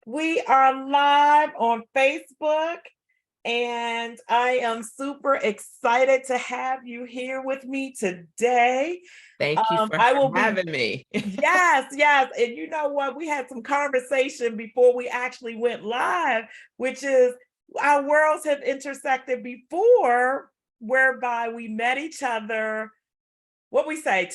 We are live on Facebook, and I am super excited to have you here with me today. Thank you for I will be, having me. yes, yes. And you know what? We had some conversation before we actually went live, which is our worlds have intersected before, whereby we met each other, what we say,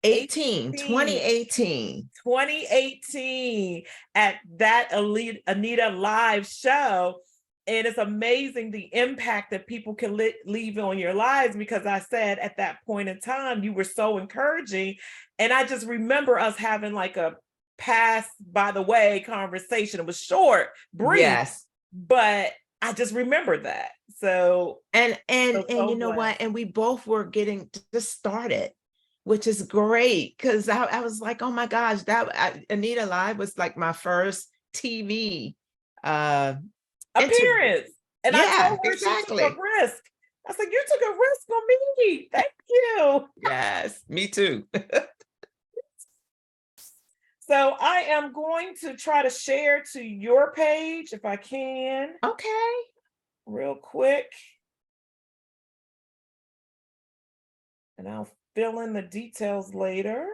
18, 2018. 2018. 2018 at that Elite Anita live show. And it's amazing the impact that people can leave on your lives, because I said at that point in time, you were so encouraging. And I just remember us having like a pass by the way conversation. It was short, brief, Yes. but I just remember that. So, And so you know blessed. what? And we both were getting just started, which is great because I was like, oh my gosh, Anita Live was like my first TV uh interview. Appearance. And I Yeah, told her she took a exactly. risk. I said, you took a risk on me. Thank you. Yes, me too. So I am going to try to share to your page if I can, Okay. real quick. And I'll fill in the details later.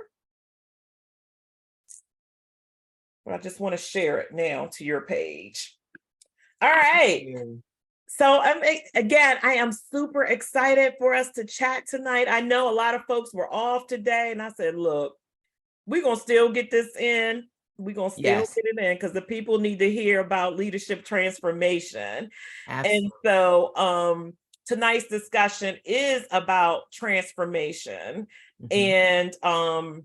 But I just want to share it now to your page. All right. So again, I am super excited for us to chat tonight. I know a lot of folks were off today, and I said, look, we're going to still get this in. We're going to still Yes, get it in because the people need to hear about leadership transformation. And absolutely. so tonight's discussion is about transformation Mhm. and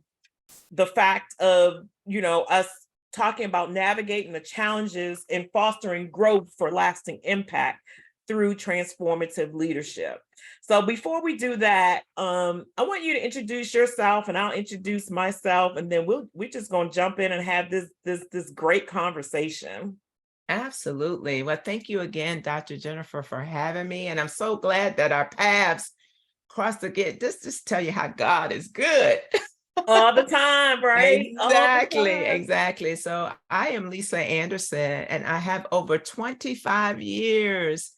the fact of, us talking about navigating the challenges and fostering growth for lasting impact through transformative leadership. So before we do that, I want you to introduce yourself, and I'll introduce myself, and then we're just gonna jump in and have this great conversation. Absolutely. Well, thank you again, Dr. Jennifer, for having me. And I'm so glad that our paths crossed again. This just tell you how God is good. All the time, right? All the Exactly, time. exactly. So I am Lisa Anderson, and I have over 25 years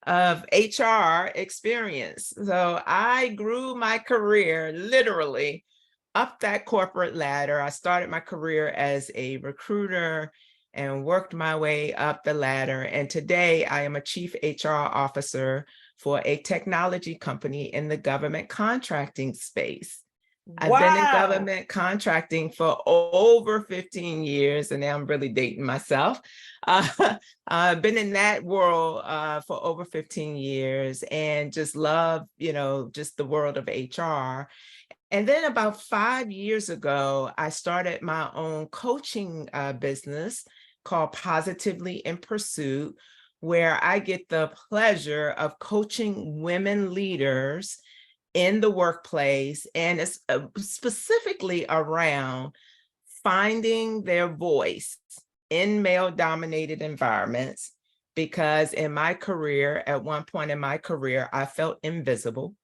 of HR experience. So I grew my career literally up that corporate ladder. I started my career as a recruiter and worked my way up the ladder. And today I am a chief HR officer for a technology company in the government contracting space. I've been in Wow. government contracting for over 15 years, and now I'm really dating myself. I've been in that world for over 15 years and just love, just the world of HR. And then about 5 years ago, I started my own coaching business called Positively in Pursuit, where I get the pleasure of coaching women leaders in the workplace, and it's specifically around finding their voice in male dominated environments. Because in my career, at one point in my career, I felt invisible.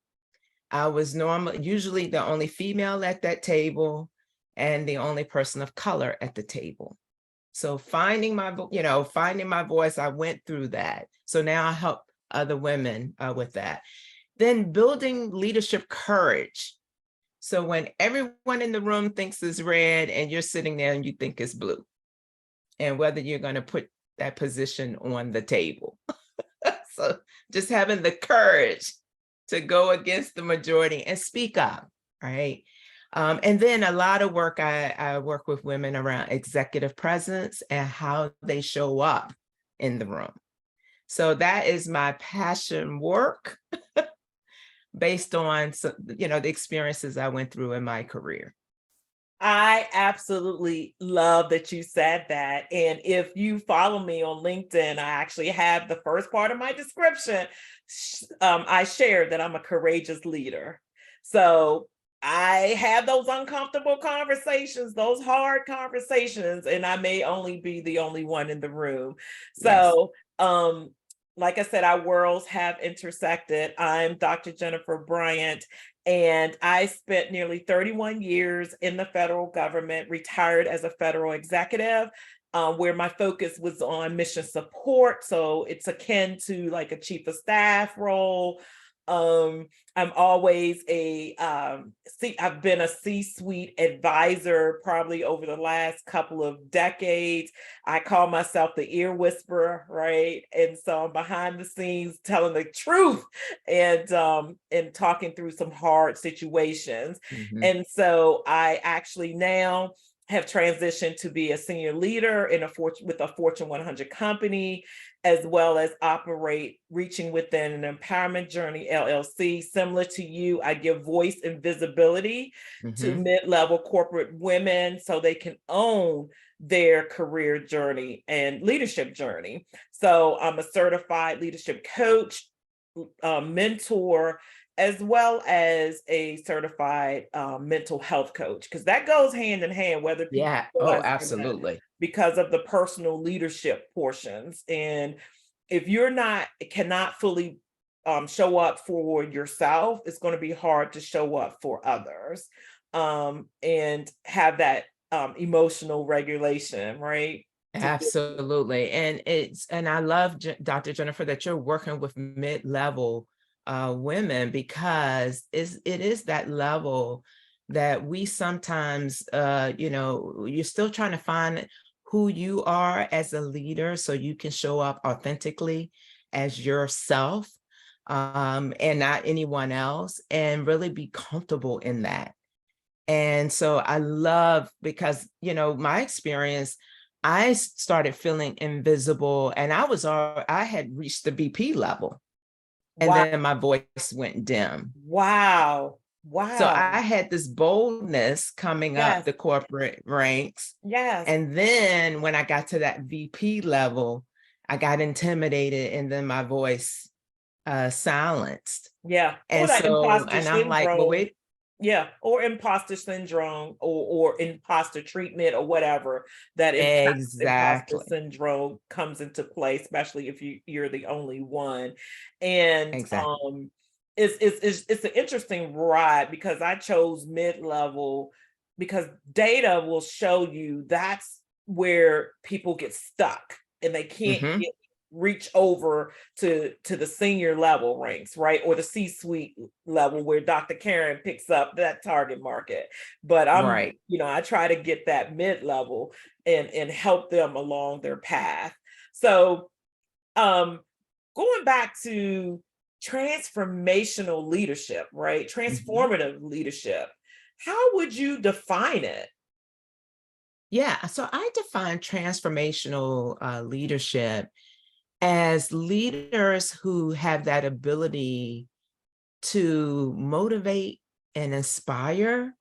I was usually the only female at that table and the only person of color at the table. So finding my voice, I went through that. So now I help other women with that. Then building leadership courage. So when everyone in the room thinks it's red and you're sitting there and you think it's blue, and whether you're going to put that position on the table. So just having the courage to go against the majority and speak up, right? And then a lot of work, I work with women around executive presence and how they show up in the room. So that is my passion work based on the experiences I went through in my career. I absolutely love that you said that. And if you follow me on LinkedIn, I actually have the first part of my description. I shared that I'm a courageous leader. So I have those uncomfortable conversations, those hard conversations, and I may only be the only one in the room. Yes. So, like I said, our worlds have intersected. I'm Dr. Jennifer Bryant, and I spent nearly 31 years in the federal government, retired as a federal executive. where my focus was on mission support. So it's akin to like a chief of staff role. I'm always I've been a C-suite advisor probably over the last couple of decades. I call myself the ear whisperer, right? And so I'm behind the scenes telling the truth and talking through some hard situations. Mhm. And so I actually now have transitioned to be a senior leader in with a Fortune 100 company, as well as operate Reaching Within an Empowerment Journey LLC. Similar to you, I give voice and visibility to Mhm. mid-level corporate women so they can own their career journey and leadership journey. So I'm a certified leadership coach, mentor, as well as a certified mental health coach, because that goes hand in hand, whether people Yeah. Oh, realize it or not, absolutely. because of the personal leadership portions. And if you're not, cannot fully show up for yourself, it's going to be hard to show up for others, and have that emotional regulation, right? To Absolutely. And I love, Dr. Jennifer, that you're working with mid-level women, because it is that level that we sometimes, you're still trying to find who you are as a leader so you can show up authentically as yourself, and not anyone else, and really be comfortable in that. And so I love, because, my experience, I started feeling invisible, and I had reached the VP level, and wow, then my voice went dim. wow, So wow. I had this boldness coming up Yes, the corporate ranks. yes, And then when I got to that VP level, I got intimidated, and then my voice silenced. yeah. Or And that so, imposter and I'm like, well, syndrome. wait, Yeah, or imposter syndrome, or imposter treatment, or whatever, that imposter exactly, syndrome comes into play, especially if you're the only one. And exactly. it's an interesting ride, because I chose mid-level because data will show you that's where people get stuck and they can't Hmm. reach over to the senior level ranks, right? Or the C-suite level where Dr. Karen picks up that target market. But Right. I try to get that mid-level and help them along their path. So um going back to transformational leadership, right? Mhm. Transformative leadership. How would you define it? Yeah, so I define transformational leadership as leaders who have that ability to motivate and inspire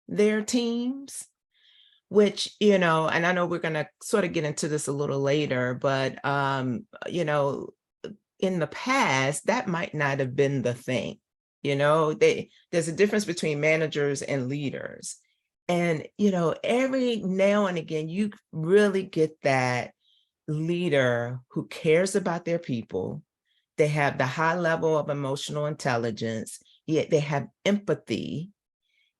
their teams, which, and I know we're going to sort of get into this a little later, but, in the past, that might not have been the thing. There's a difference between managers and leaders. And, every now and again, you really get that leader who cares about their people. They have the high level of emotional intelligence, yet they have empathy,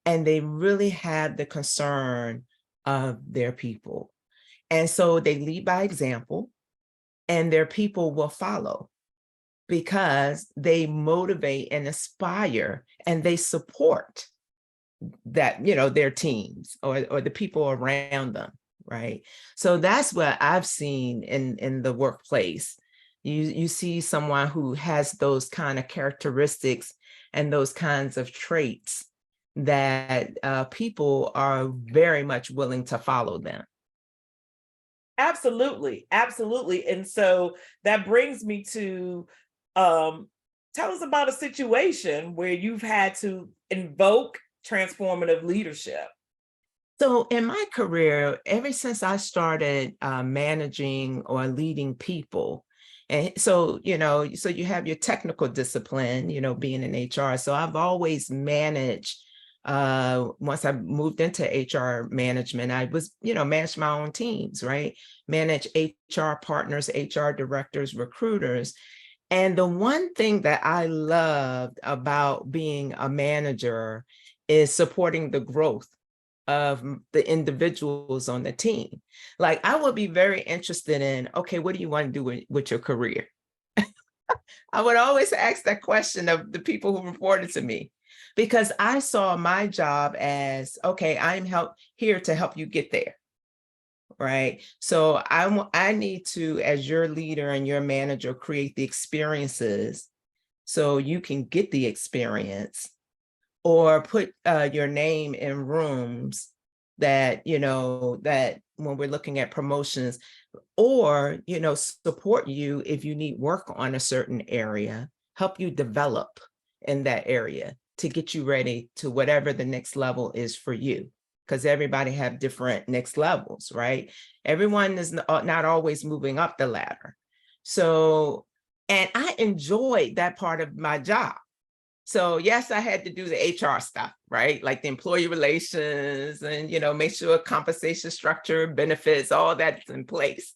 and they really have the concern of their people. And so they lead by example, and their people will follow, because they motivate and inspire, and they support that, their teams, or the people around them, right? So that's what I've seen in the workplace. You see someone who has those kind of characteristics and those kinds of traits, that people are very much willing to follow them. Absolutely, absolutely. And so that brings me to um tell us about a situation where you've had to invoke transformative leadership. So in my career, ever since I started managing or leading people, and so, so you have your technical discipline, being in HR. So I've always managed, once I moved into HR management, I was, managed my own teams, right? Manage HR partners, HR directors, recruiters. And the one thing that I loved about being a manager is supporting the growth of the individuals on the team. Like I would be very interested in, okay, what do you want to do with your career? I would always ask that question of the people who reported to me, because I saw my job as, okay, here to help you get there. Right. So I need to, as your leader and your manager, create the experiences so you can get the experience, or put your name in rooms that, that when we're looking at promotions, or, support you if you need work on a certain area, help you develop in that area to get you ready to whatever the next level is for you. Because everybody have different next levels, right? Everyone is not always moving up the ladder. So, and I enjoyed that part of my job. So yes, I had to do the HR stuff, right? Like the employee relations and, make sure compensation structure, benefits, all that's in place.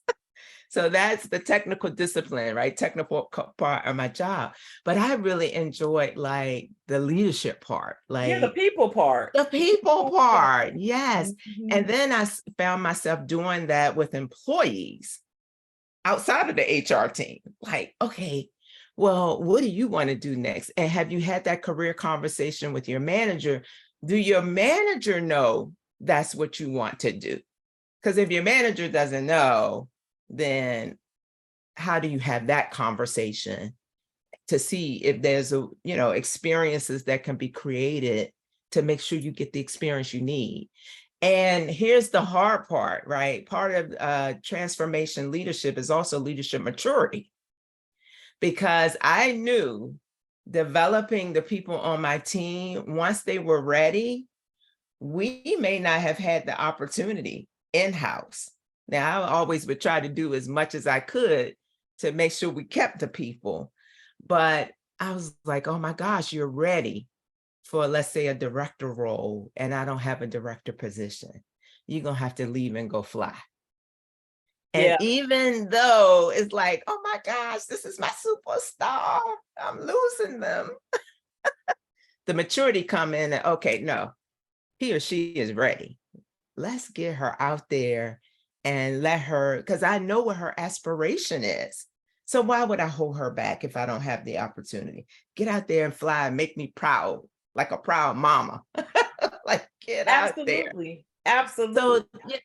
So that's the technical discipline, right? Technical part of my job. But I really enjoyed like the leadership part, Yeah, the like people part. the people part. Yes. Mhm. And then I found myself doing that with employees outside of the HR team. Like, okay, well, what do you want to do next? And have you had that career conversation with your manager? Do your manager know that's what you want to do? Because if your manager doesn't know, then how do you have that conversation to see if there's experiences that can be created to make sure you get the experience you need? And here's the hard part, right? Part of transformation leadership is also leadership maturity, because I knew developing the people on my team, once they were ready, we may not have had the opportunity in-house. Now, I always would try to do as much as I could to make sure we kept the people. But I was like, oh my gosh, you're ready for, let's say, a director role, and I don't have a director position. You're going to have to leave and go fly. And Yeah, even though it's like, oh my gosh, this is my superstar, I'm losing them. The maturity come in and, okay, no, he or she is ready. Let's get her out there and let her, because I know what her aspiration is. So why would I hold her back if I don't have the opportunity? Get out there and fly and make me proud, like a proud mama. Like, get out there. absolutely. Absolutely. So yeah,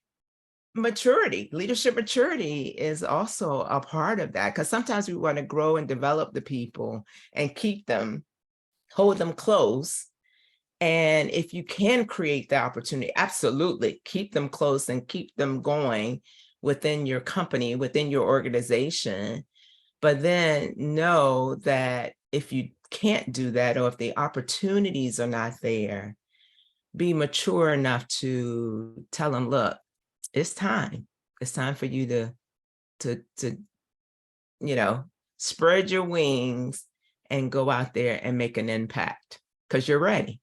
maturity, leadership maturity is also a part of that, because sometimes we want to grow and develop the people and keep them, hold them close. And if you can create the opportunity, absolutely keep them close and keep them going within your company, within your organization. But then know that if you can't do that, or if the opportunities are not there, be mature enough to tell them, look, it's time. It's time for you to spread your wings and go out there and make an impact, because you're ready.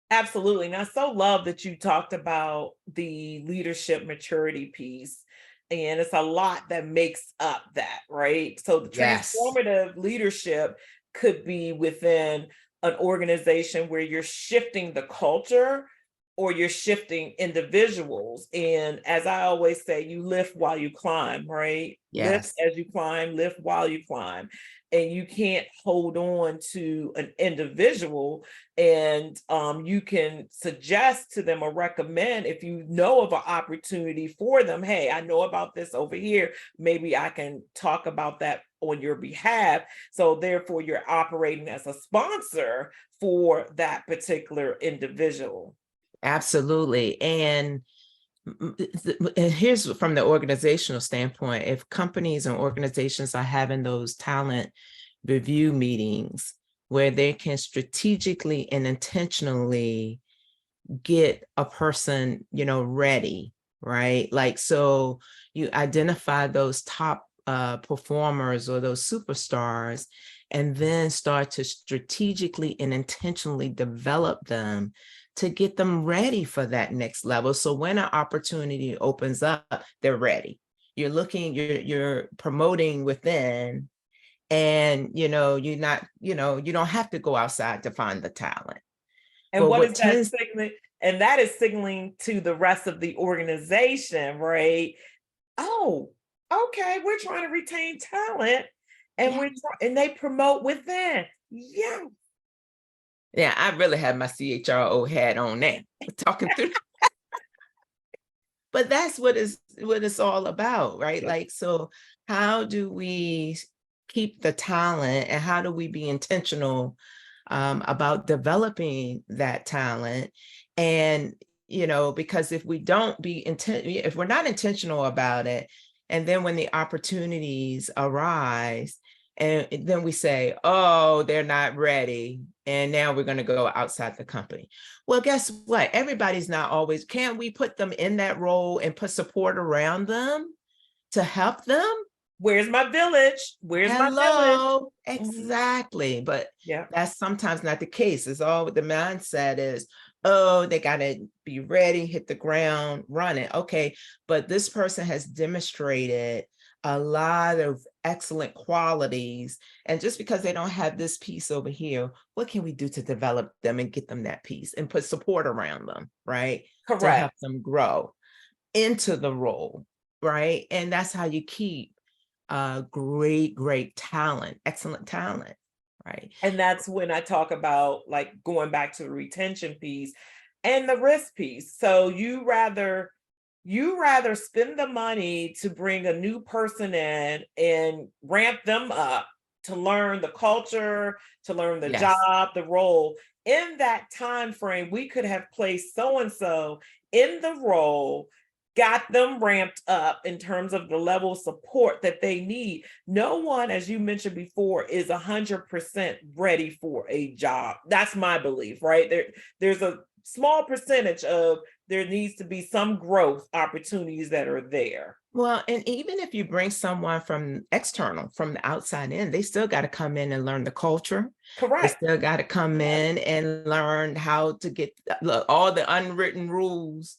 Absolutely. And I so love that you talked about the leadership maturity piece. And it's a lot that makes up that, right? So the Yes. transformative leadership could be within an organization where you're shifting the culture or you're shifting individuals. And as I always say, you lift while you climb, right? Lift Yes. as you climb, lift while you climb. And you can't hold on to an individual, and you can suggest to them or recommend, if you know of an opportunity for them, hey, I know about this over here, maybe I can talk about that on your behalf. So therefore you're operating as a sponsor for that particular individual. Absolutely. And and here's from the organizational standpoint, if companies and organizations are having those talent review meetings where they can strategically and intentionally get a person, ready, right? Like, so you identify those top performers or those superstars, and then start to strategically and intentionally develop them to get them ready for that next level. So when an opportunity opens up, they're ready. You're promoting within, and you're not, you don't have to go outside to find the talent. And But what what is that tends, signaling? And that is signaling to the rest of the organization, right? Oh, okay, we're trying to retain talent, and yeah, and they promote within. Yeah. yeah, I really have my CHRO hat on now, talking through. But that's what it's all about, right? Yep. Like, so how do we keep the talent, and how do we be intentional about developing that talent? And because if we don't if we're not intentional about it, and then when the opportunities arise, and then we say, oh, they're not ready, and now we're going to go outside the company. Well, guess what? Everybody's not always. Can we put them in that role and put support around them to help them? Where's my village? Where's my village? Hello, Mhm. exactly. But Yeah. that's sometimes not the case. It's all the mindset is, oh, they got to be ready, hit the ground, running. Okay. But this person has demonstrated a lot of excellent qualities. And just because they don't have this piece over here, what can we do to develop them and get them that piece and put support around them, right? To help Correct. them grow into the role, right? And that's how you keep great talent, excellent talent, right? And that's when I talk about like going back to the retention piece and the risk piece. So you rather spend the money to bring a new person in and ramp them up to learn the culture, to learn the Yes. job, the role. In that time frame, we could have placed so and so in the role, got them ramped up in terms of the level of support that they need. No one, as you mentioned before, is 100% ready for a job. That's my belief, right? There's a small percentage of there needs to be some growth opportunities that are there. Well, and even if you bring someone from external, from the outside in, they still got to come in and learn the culture. They Correct. still got to come Yes. in and learn how to get look, all the unwritten rules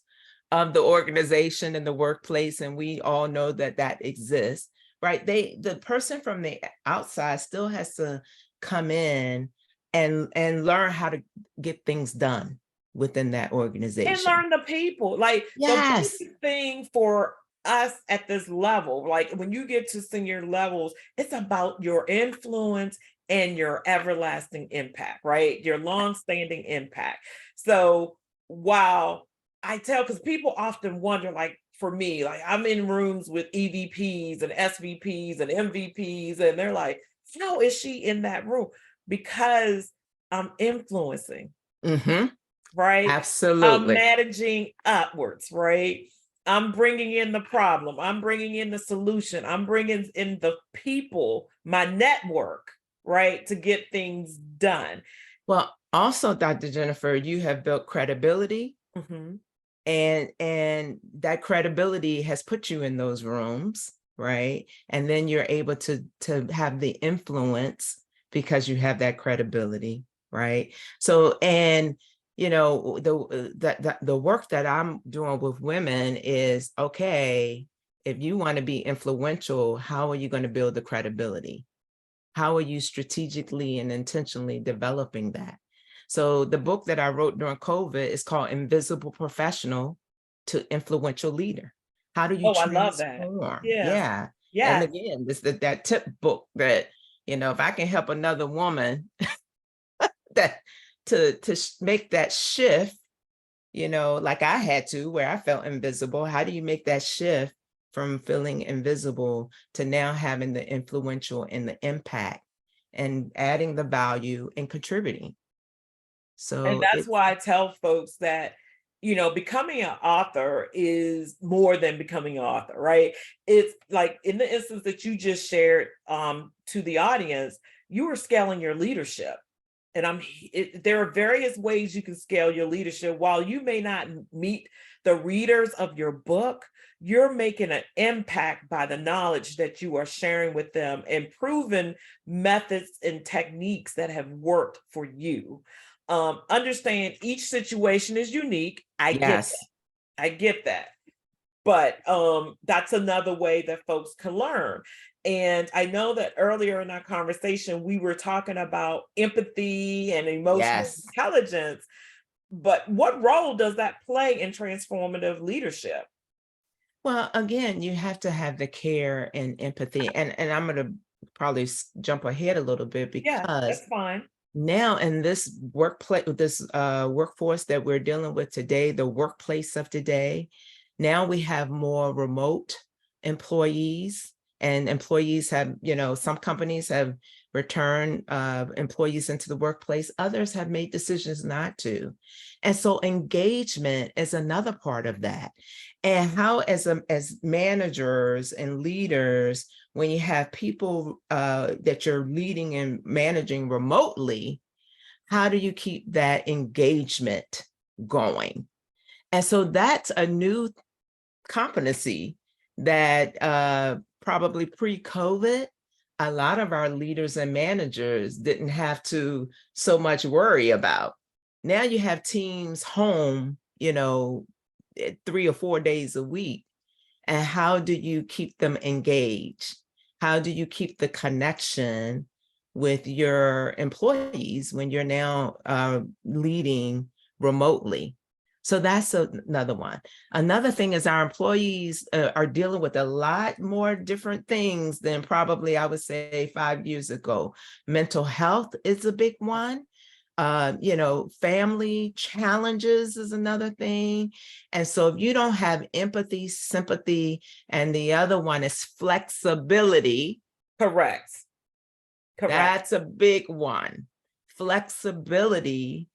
of the organization and the workplace. And we all know that that exists, right? The person from the outside still has to come in and learn how to get things done within that And organization. learn the people. Like the Yes. biggest thing for us at this level, like when you get to senior levels, it's about your influence and your everlasting impact, right? Your long-standing impact. So while I tell, because people often wonder, like for me, like I'm in rooms with EVPs and SVPs and MVPs, and they're like, how is she in that room? Because I'm influencing, Hmm. right? I'm Absolutely. managing upwards, right? I'm bringing in the problem. I'm bringing in the solution. I'm bringing in the people, my network, right, to get things done. Well, also, Dr. Jennifer, you have built credibility, Mhm. and that credibility has put you in those rooms, right? And then you're able to have the influence because you have that credibility, right? So, and the work that I'm doing with women is, okay, if you want to be influential, how are you going to build the credibility? How are you strategically and intentionally developing that? So the book that I wrote during COVID is called Invisible Professional to Influential Leader. How do you Oh, I love that. transform? Yes. Yeah. And Yes. again, this that tip book that, if I can help another woman that to make that shift, like I had to, where I felt invisible. How do you make that shift from feeling invisible to now having the influential and the impact and adding the value and contributing? And So that's it's why I tell folks that, becoming an author is more than becoming an author, right? It's like in the instance that you just shared to the audience, you are scaling your leadership. And there are various ways you can scale your leadership. While you may not meet the readers of your book, you're making an impact by the knowledge that you are sharing with them and proven methods and techniques that have worked for you. Understand each situation is unique. I get that. yes, I get that. But that's another way that folks can learn. And I know that earlier in our conversation, we were talking about empathy and emotional yes, intelligence. But what role does that play in transformative leadership? Well, again, you have to have the care and empathy. And I'm going to probably jump ahead a little bit Yeah, because that's fine. now in this workplace, this workforce that we're dealing with today, the workplace of today, now we have more remote employees, and employees have, some companies have returned employees into the workplace. Others have made decisions not to. And so engagement is another part of that. And how, as managers and leaders, when you have people that you're leading and managing remotely, how do you keep that engagement going? And so that's a new competency that probably pre-COVID, a lot of our leaders and managers didn't have to so much worry about. Now you have teams home, 3 or 4 days a week. And how do you keep them engaged? How do you keep the connection with your employees when you're now leading remotely? So that's another one. Another thing is our employees are dealing with a lot more different things than probably, I would say, 5 years ago. Mental health is a big one. Family challenges is another thing. And so if you don't have empathy, sympathy, and the other one is flexibility, Correct. Correct. that's a big one. Flexibility,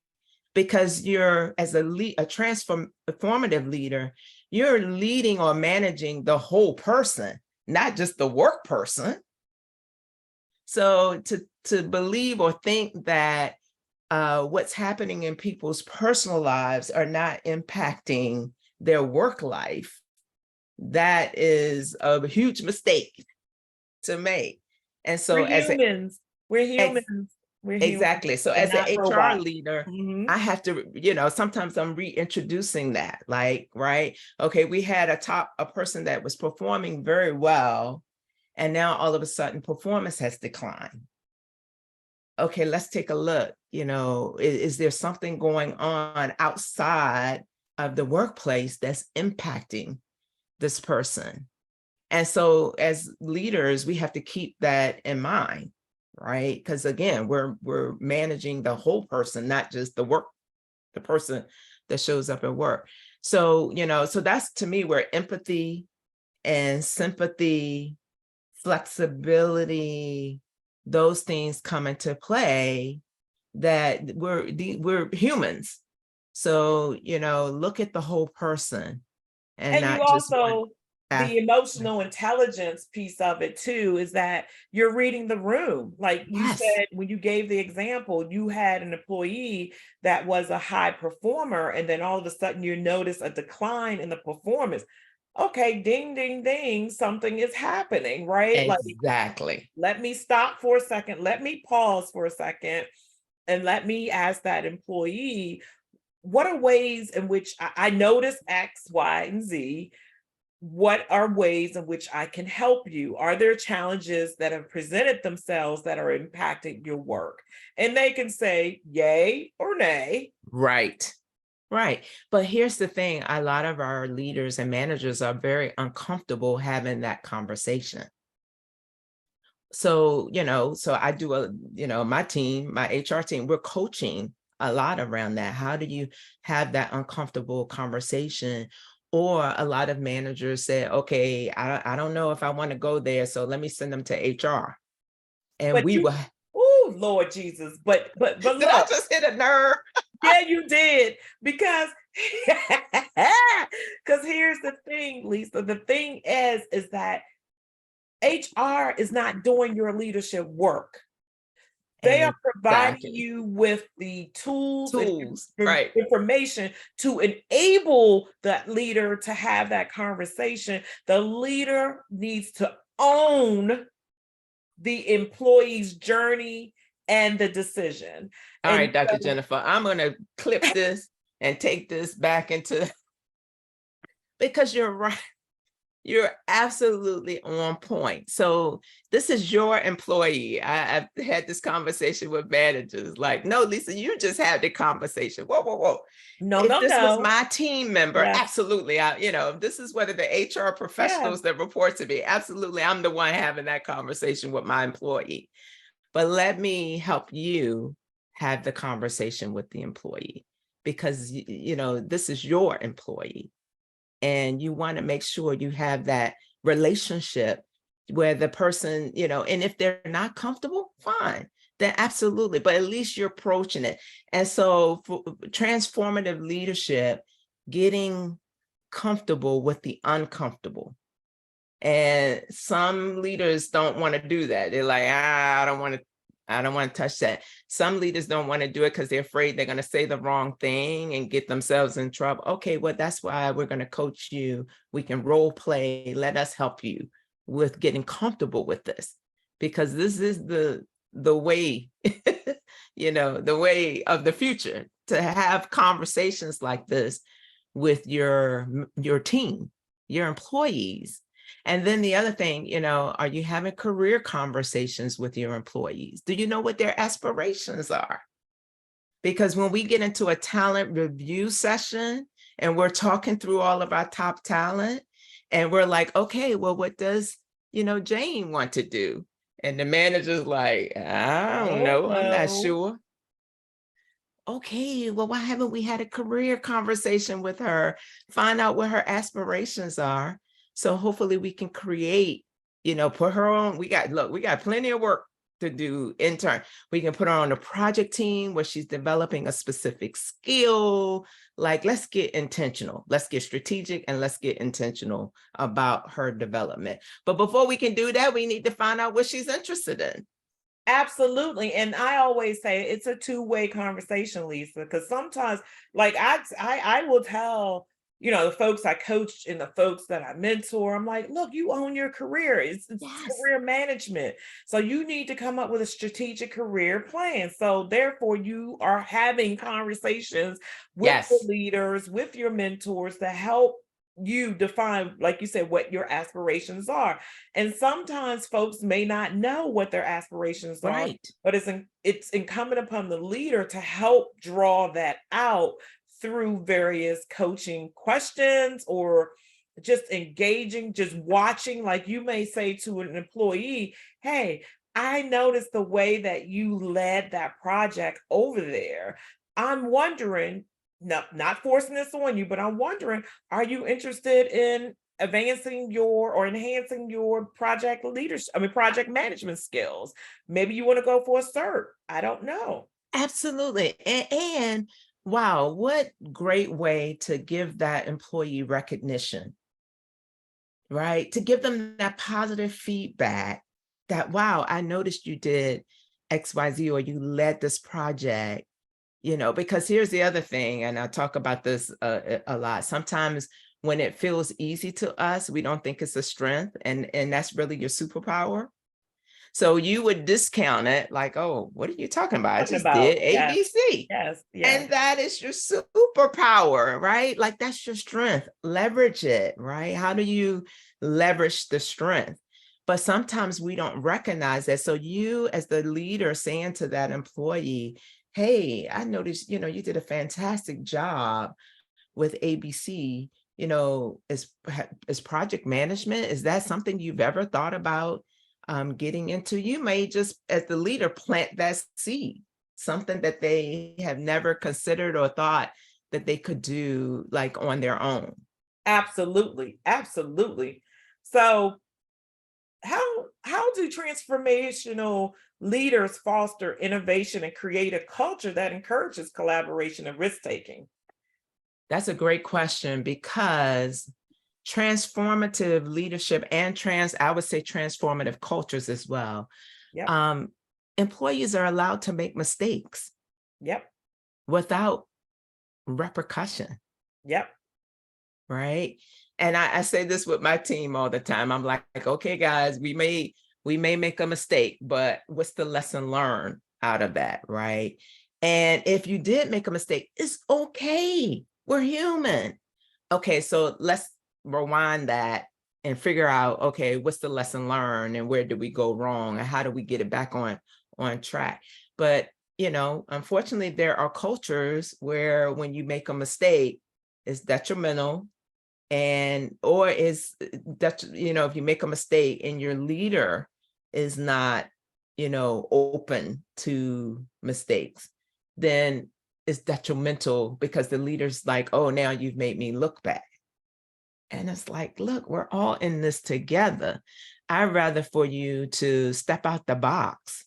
because you're, as a transformative leader, you're leading or managing the whole person, not just the work person. So to believe or think that what's happening in people's personal lives are not impacting their work life, that is a huge mistake to make. And so We're humans. We're humans. We're humans exactly. So and as an not HR robots. leader, Mhm. I have to, sometimes I'm reintroducing that, like, right? Okay, we had a person that was performing very well, and now all of a sudden performance has declined. Okay, let's take a look. Is there something going on outside of the workplace that's impacting this person? And so as leaders, we have to keep that in mind, right? Because again, we're managing the whole person, not just the person that shows up at work. So, so that's, to me, where empathy and sympathy, flexibility, those things come into play, that we're humans. So, look at the whole person and And you not just one also, the aspect. emotional intelligence piece of it too is that you're reading the room. Like you Yes, said, when you gave the example, you had an employee that was a high performer, and then all of a sudden you notice a decline in the performance. Okay, ding, ding, ding, something is happening, right? Like, exactly. let me stop for a second, let me pause for a second, and let me ask that employee, what are ways in which I notice X, Y, and Z? What are ways in which I can help you? Are there challenges that have presented themselves that are impacting your work? And they can say yay or nay. Right. Right. But here's the thing, a lot of our leaders and managers are very uncomfortable having that conversation. So, so I do my team, my HR team, we're coaching a lot around that. How do you have that uncomfortable conversation? Or a lot of managers say, okay, I don't know if I want to go there, so let me send them to HR. And But we will, oh Lord Jesus, but did I look, just hit a nerve? yeah, you did. Because because here's the thing, Lisa. The thing is that HR is not doing your leadership work. They are providing Exactly. you with the tools and Tools, right. information to enable that leader to have that conversation. The leader needs to own the employee's journey and the decision. All And right, Dr. so, Jennifer, I'm going to clip this and take this back into, because you're right. You're absolutely on point. So this is your employee. I've had this conversation with managers like, no, Lisa, you just had the conversation. Whoa, whoa, whoa. No, If no, this was no. my team member, Yes, absolutely. This is whether the HR yes. professionals that report to me, absolutely. I'm the one having that conversation with my employee. But let me help you have the conversation with the employee because, this is your employee and you want to make sure you have that relationship where the person, and if they're not comfortable, fine, then absolutely, but at least you're approaching it. And so for transformative leadership, getting comfortable with the uncomfortable. And some leaders don't want to do that. They're like, I don't want to touch that. Some leaders don't want to do it because they're afraid they're going to say the wrong thing and get themselves in trouble. Okay, well, that's why we're going to coach you. We can role play. Let us help you with getting comfortable with this, because this is the way, the way of the future, to have conversations like this with your team, your employees. And then the other thing, are you having career conversations with your employees? Do you know what their aspirations are? Because when we get into a talent review session and we're talking through all of our top talent and we're like, okay, well, what does, Jane want to do? And the manager's like, I don't Oh know, I'm not no. sure. Okay, well, why haven't we had a career conversation with her? Find out what her aspirations are. So hopefully we can create, put her on. We got plenty of work to do intern. We can put her on a project team where she's developing a specific skill. Like, let's get intentional. Let's get strategic and let's get intentional about her development. But before we can do that, we need to find out what she's interested in. Absolutely. And I always say it's a two-way conversation, Lisa, because sometimes like I will tell, the folks I coach and the folks that I mentor, I'm like, look, you own your career. It's Yes. career management. So you need to come up with a strategic career plan. So therefore you are having conversations with the Yes. leaders, with your mentors to help you define, like you said, what your aspirations are. And sometimes folks may not know what their aspirations are, Right. but it's incumbent upon the leader to help draw that out through various coaching questions or just engaging, just watching. Like you may say to an employee, hey, I noticed the way that you led that project over there. I'm wondering, no, not forcing this on you, but I'm wondering, are you interested in advancing your or enhancing your project leadership, project management skills? Maybe you want to go for a cert. I don't know. Absolutely. And wow, what great way to give that employee recognition, right? To give them that positive feedback that, wow, I noticed you did XYZ or you led this project, because here's the other thing, and I talk about this a lot. Sometimes when it feels easy to us, we don't think it's a strength, and that's really your superpower. So you would discount it like, oh, what are you talking about? I Talking just about, did yes, ABC. yes, yes. And that is your superpower, right? Like that's your strength. Leverage it, right? How do you leverage the strength? But sometimes we don't recognize that. So you as the leader saying to that employee, hey, I noticed, you did a fantastic job with ABC, as project management. Is that something you've ever thought about getting into? You may just, as the leader, plant that seed, something that they have never considered or thought that they could do like on their own. Absolutely, absolutely. So how do transformational leaders foster innovation and create a culture that encourages collaboration and risk taking? That's a great question because transformative leadership and I would say transformative cultures as well. Yep, Um, Employees are allowed to make mistakes yep, without repercussion, yep. right? And I say this with my team all the time. I'm like, okay, guys, we may make a mistake, but what's the lesson learned out of that, right? And if you did make a mistake, it's okay. We're human. Okay, so let's rewind that and figure out, okay, what's the lesson learned and where did we go wrong and how do we get it back on track. But unfortunately, there are cultures where when you make a mistake, it's detrimental, and or is that if you make a mistake and your leader is not open to mistakes, then it's detrimental because the leader's like, oh, now you've made me look bad. And it's like, look, we're all in this together. I'd rather for you to step out the box,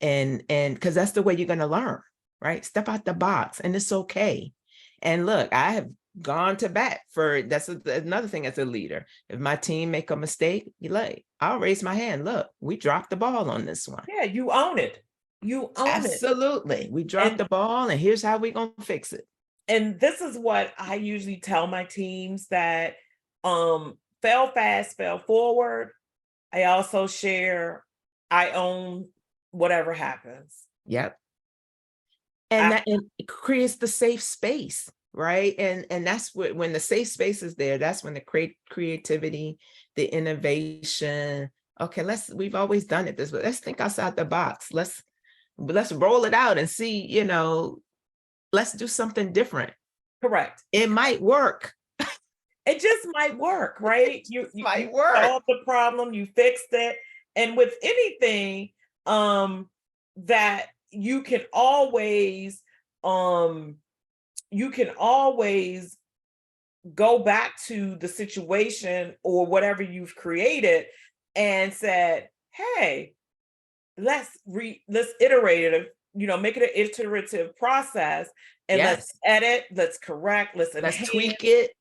and because that's the way you're going to learn, right? Step out the box, and it's okay. And look, I have gone to bat for that's another thing as a leader. If my team make a mistake, I'll raise my hand. Look, we dropped the ball on this one. Yeah, you own it. You own it. Absolutely. We dropped the ball, and here's how we're going to fix it. And this is what I usually tell my teams, that fail fast, fail forward. I also share, I own whatever happens. Yep. And it creates the safe space, right? And that's what, when the safe space is there, that's when the creativity, the innovation. Okay, we've always done it this way. Let's think outside the box. Let's roll it out and see, let's do something different. Correct. It might work. It just might work, right? You might work. Solved the problem, you fixed it. And with anything, that you can always go back to the situation or whatever you've created and said, hey, let's iterate it, make it an iterative process, and let's edit, let's correct, let's tweak it.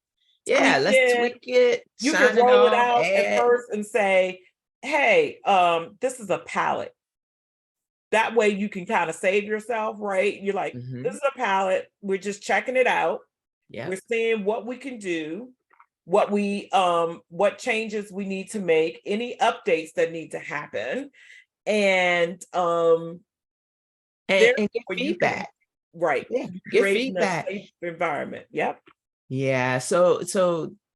Yeah, let's tweak it. You can roll it out at first and say, hey, this is a palette. That way you can kind of save yourself, right? You're like, this is a palette. We're just checking it out. Yeah. We're seeing what we can do, what changes we need to make, any updates that need to happen. And get feedback. Right. Yeah. Get feedback. A safe environment. Yep. Yeah. So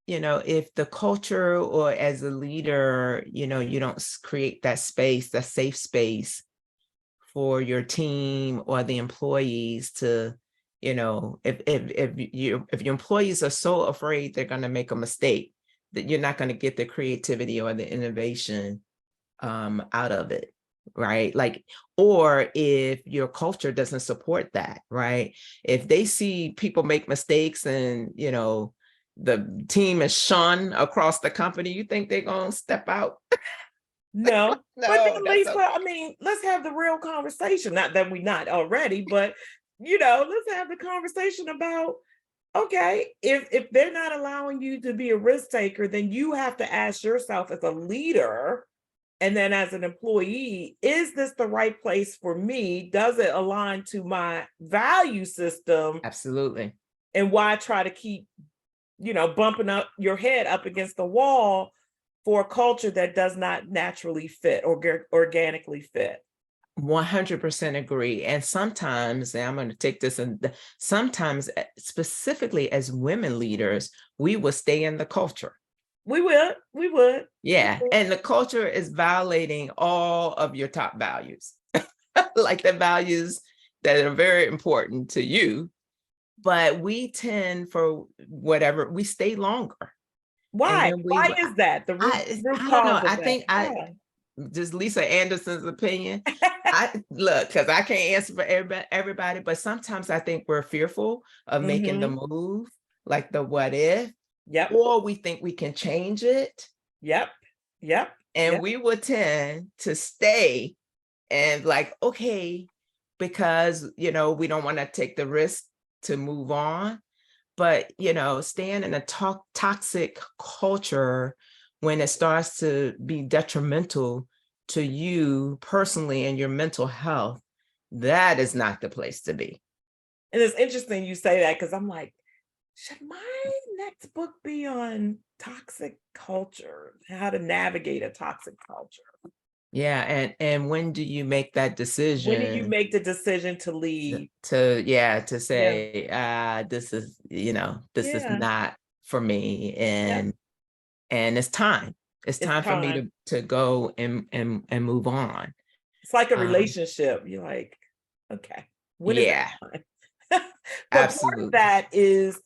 if the culture or as a leader, you don't create that space, that safe space for your team or the employees to, if your employees are so afraid they're going to make a mistake, that you're not going to get the creativity or the innovation out of it. Right. Or if your culture doesn't support that, right? If they see people make mistakes and, the team is shunned across the company, you think they're going to step out? No, but then, Lisa, okay. Let's have the real conversation. Not that we're not already, but, let's have the conversation about, okay, if they're not allowing you to be a risk taker, then you have to ask yourself as a leader, and then as an employee, is this the right place for me? Does it align to my value system? Absolutely. And why try to keep, bumping up your head up against the wall for a culture that does not naturally fit or organically fit? 100% agree. And sometimes, and I'm going to take this, and sometimes specifically as women leaders, we will stay in the culture. We would. Yeah. And the culture is violating all of your top values, like the values that are very important to you. But we tend, for whatever, we stay longer. Why? Why is that? I don't know. I think just Lisa Anderson's opinion. Because I can't answer for everybody, but sometimes I think we're fearful of making the move, like the what if. Yep. Or we think we can change it. Yep. And we would tend to stay and okay, because, we don't want to take the risk to move on. But, staying in a toxic culture, when it starts to be detrimental to you personally and your mental health, that is not the place to be. And it's interesting you say that, because I'm like, should my next book be on toxic culture, how to navigate a toxic culture? Yeah. And when do you make that decision? When do you make the decision to leave? To say, this is, this is not for me. And and it's time. It's It's time for me time. to go and move on. It's like a Um, relationship. You're like, okay, when is it yeah, time? But part of absolutely. that is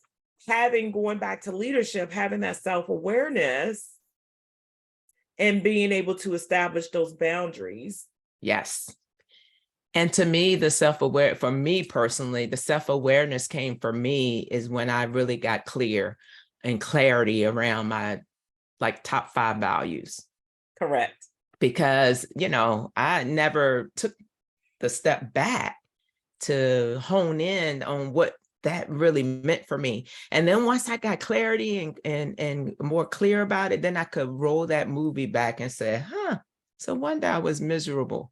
going back to leadership, having that self-awareness and being able to establish those boundaries. Yes. And to me, for me personally, the self-awareness came for me is when I really got clear and clarity around my like top 5 values. Correct. Because, I never took the step back to hone in on what that really meant for me. And then once I got clarity and more clear about it, then I could roll that movie back and say, so one day I was miserable.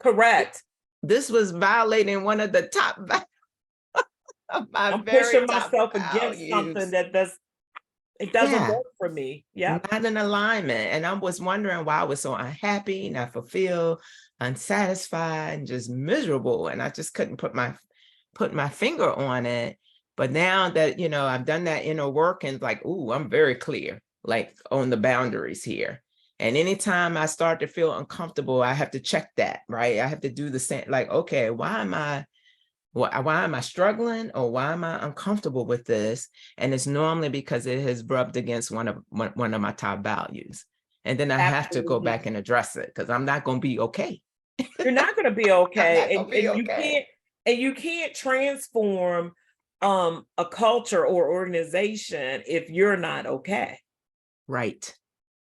Correct. This was violating one of the top of my I'm very pushing top myself against something values. that it doesn't Yeah, work for me. Yep. not in alignment. And I was wondering why I was so unhappy, not fulfilled, unsatisfied, and just miserable. And I just couldn't put my finger on it. But now that, I've done that inner work and like, ooh, I'm very clear, like on the boundaries here. And anytime I start to feel uncomfortable, I have to check that, right? I have to do the same, like, okay, why am I struggling, or why am I uncomfortable with this? And it's normally because it has rubbed against one of my top values. And then I have to go Absolutely. back and address it because I'm not going to be okay. You're not going to be I'm not okay. going to be okay. And you can't transform a culture or organization if you're not okay. Right.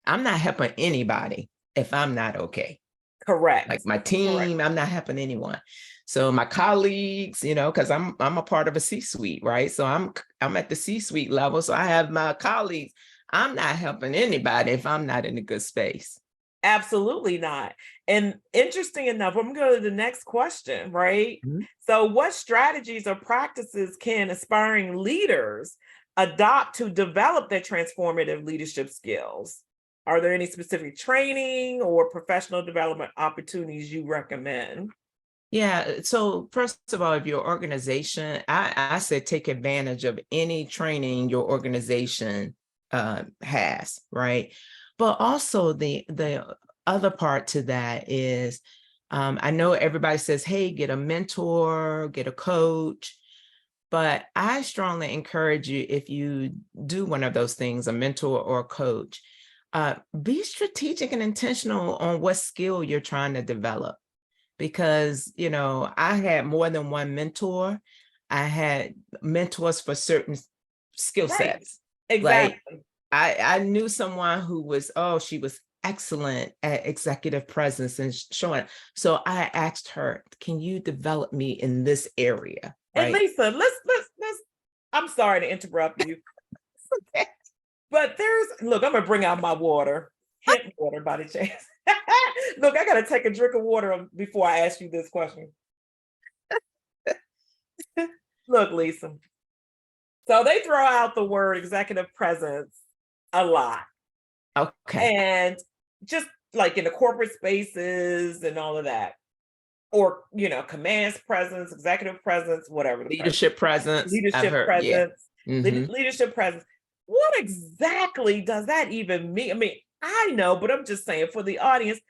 I'm not helping anybody if I'm not okay. Correct. Like my Correct. team, I'm not helping anyone. So my colleagues, because I'm a part of a C-suite, right? So I'm at the C-suite level. So I have my colleagues. I'm not helping anybody if I'm not in a good space. Absolutely not. And interesting enough, I'm going to go to the next question, right? Mhm. So, what strategies or practices can aspiring leaders adopt to develop their transformative leadership skills? Are there any specific training or professional development opportunities you recommend? Yeah. So first of all, if your organization, I said take advantage of any training your organization has, right? But also the other part to that is, I know everybody says, hey, get a mentor, get a coach. But I strongly encourage you, if you do one of those things, a mentor or a coach, be strategic and intentional on what skill you're trying to develop. Because, I had more than one mentor. I had mentors for certain skill Right. sets. Like Exactly. I knew someone who was, she was excellent at executive presence and showing. So I asked her, can you develop me in this area? And Right. Lisa, let's I'm sorry to interrupt you, but look, I'm gonna bring out my water, hint water by the chance. Look, I gotta take a drink of water before I ask you this question. Look, Lisa. So they throw out the word executive presence a lot. Okay. And just like in the corporate spaces and all of that, or commands presence, executive presence, whatever the presence, Leadership presence. I've leadership heard. Yeah. presence, Hmm. leadership presence. What exactly does that even mean? I mean, I know, but I'm just saying for the audience,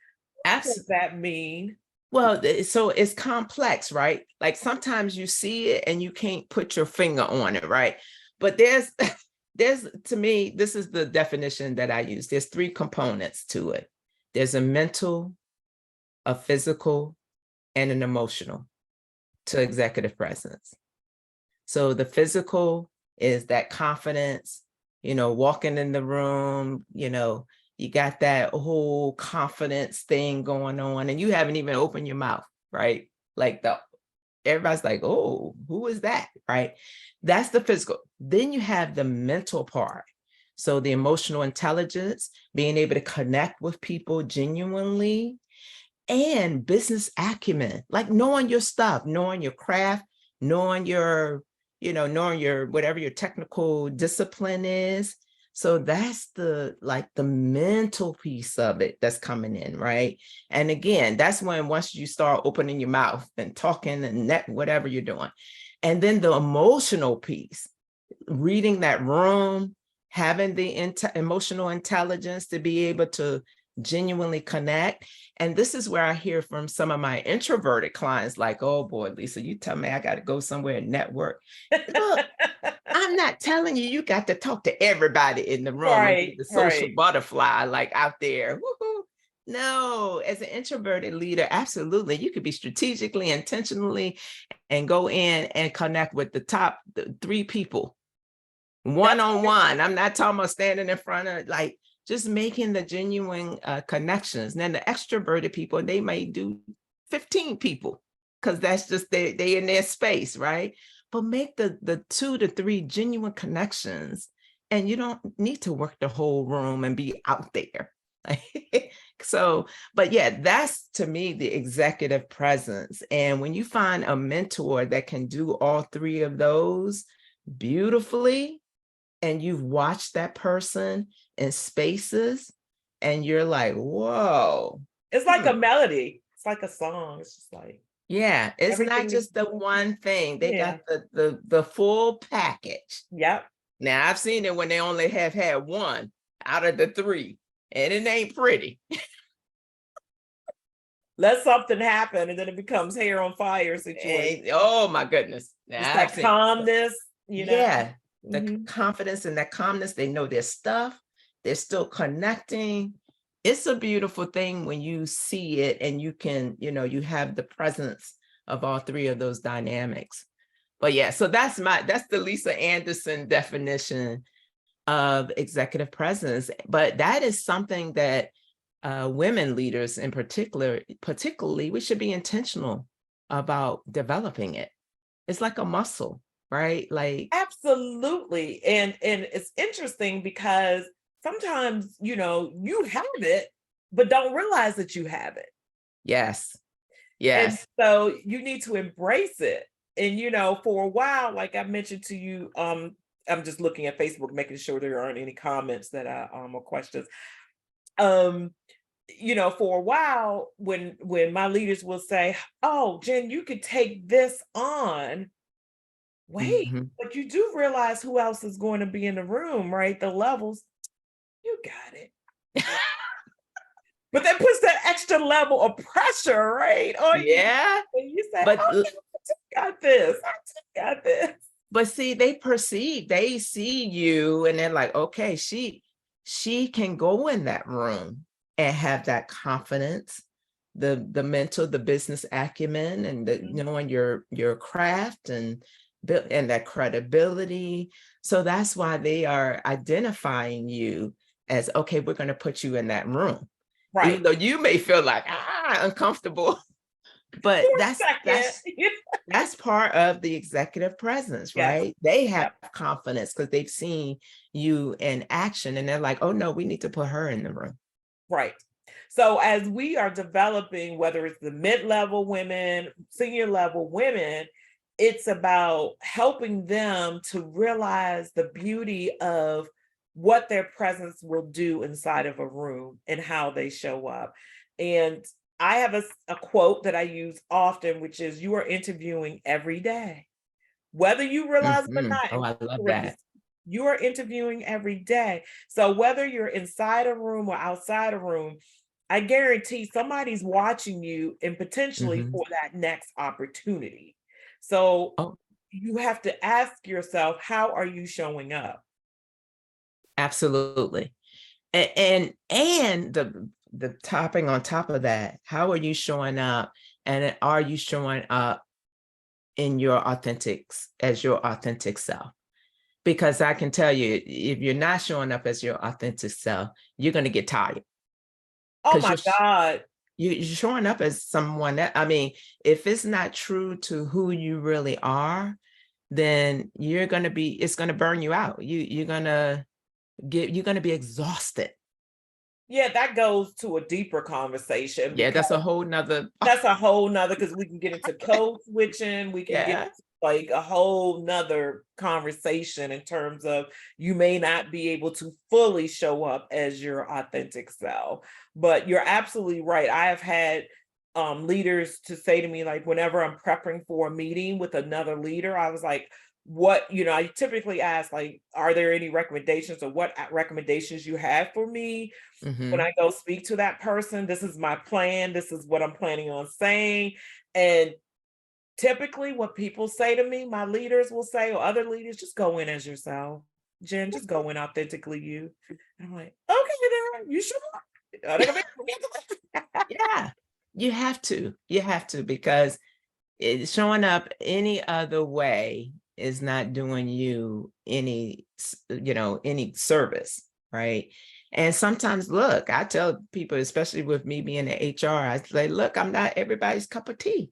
what does that mean? Well, so it's complex, right? Like sometimes you see it and you can't put your finger on it, right? But there's to me, this is the definition that I use. There's 3 components to it. There's a mental, a physical, and an emotional to executive presence. So the physical is that confidence, walking in the room, you got that whole confidence thing going on and you haven't even opened your mouth, right? Like everybody's like, oh, who is that? Right? That's the physical. Then you have the mental part. So the emotional intelligence, being able to connect with people genuinely, and business acumen, like knowing your stuff, knowing your craft, knowing knowing your whatever your technical discipline is. So that's the mental piece of it that's coming in, right? And again, that's when once you start opening your mouth and talking and whatever you're doing. And then the emotional piece, reading that room, having the emotional intelligence to be able to genuinely connect. And this is where I hear from some of my introverted clients, like, oh boy, Lisa, you tell me I got to go somewhere and network. Look, I'm not telling you, you got to talk to everybody in the room and be Right, the social right. butterfly, like out there. Woo-hoo. No, as an introverted leader, absolutely. You could be strategically, intentionally, and go in and connect with the top 3 people one That's on one. I'm not talking about standing in front of, like, just making the genuine connections. And then the extroverted people, they may do 15 people because that's just they in their space, right? But make the 2 to 3 genuine connections, and you don't need to work the whole room and be out there. So, but yeah, that's to me the executive presence. And when you find a mentor that can do all 3 of those beautifully, and you've watched that person in spaces, and you're like, whoa. It's like a melody. It's like a song. It's just like Yeah, it's not everything is, just the one thing. They yeah. got the full package. Yep. Now I've seen it when they only have had one out of the 3, and it ain't pretty. Let something happen and then it becomes hair on fire situation. Oh my goodness. It's Now I've that seen, calmness, yeah, the Mhm. confidence and that calmness, they know their stuff, they're still connecting. It's a beautiful thing when you see it and you can, you have the presence of all 3 of those dynamics. But yeah, so that's the Lisa Anderson definition of executive presence. But that is something that women leaders in particularly, we should be intentional about developing it. It's like a muscle, right? Like, Absolutely. And it's interesting because sometimes, you have it, but don't realize that you have it. yes, And yes. so you need to embrace it. And for a while, like I mentioned to you, I'm just looking at Facebook, making sure there aren't any comments that I or questions. Um, for a while, when my leaders will say, "Oh, Jen, you could take this on." Wait, Mhm. but you do realize who else is going to be in the room, right? The levels. You got it. But that puts that extra level of pressure, right, on you. Yeah, And you say, but "Oh, no, I just got this. I just got this." see, they see you and they're like, okay, she can go in that room and have that confidence, the mental, the business acumen, and the Mhm. knowing your craft and and that credibility. So that's why they are identifying you as, okay, we're going to put you in that room, Right. even though you may feel like uncomfortable. For But a second. that's part of the executive presence, Yes. right? They have Yep. confidence because they've seen you in action, and they're like, oh no, we need to put her in the room. Right. So as we are developing, whether it's the mid-level women, senior level women, it's about helping them to realize the beauty of what their presence will do inside of a room and how they show up. And I have a quote that I use often, which is, "You are interviewing every day, whether you realize it or not." Oh, In I love that. parentheses, you are interviewing every day. So whether you're inside a room or outside a room, I guarantee somebody's watching you and potentially Mhm. for that next opportunity. So Oh, you have to ask yourself, how are you showing up? absolutely. And the topping on top of that, how are you showing up? And are you showing up in your as your authentic self? Because I can tell you, if you're not showing up as your authentic self, you're going to get tired Oh because my God. you're showing up as someone that, I mean, if it's not true to who you really are, then it's going to burn you out. You're going to be exhausted. Yeah, that goes to a deeper conversation Yeah, because that's a whole nother. that's a whole nother, because we can get into code switching, we can get Yeah, into like a whole nother conversation in terms of you may not be able to fully show up as your authentic self. But you're absolutely right. I have had leaders to say to me, like, whenever I'm prepping for a meeting with another leader, I was like, what, I typically ask, like, are there any recommendations, or what recommendations you have for me when Hmm. I go speak to that person? This is my plan. This is what I'm planning on saying. And typically what people say to me, my leaders will say, or other leaders, just go in as yourself. Jen, just go in authentically you. And I'm like, okay, then you sure? Are they gonna be- Yeah, you have to, because showing up any other way is not doing you any, any service, right? And sometimes, look, I tell people, especially with me being in HR, I say, look, I'm not everybody's cup of tea,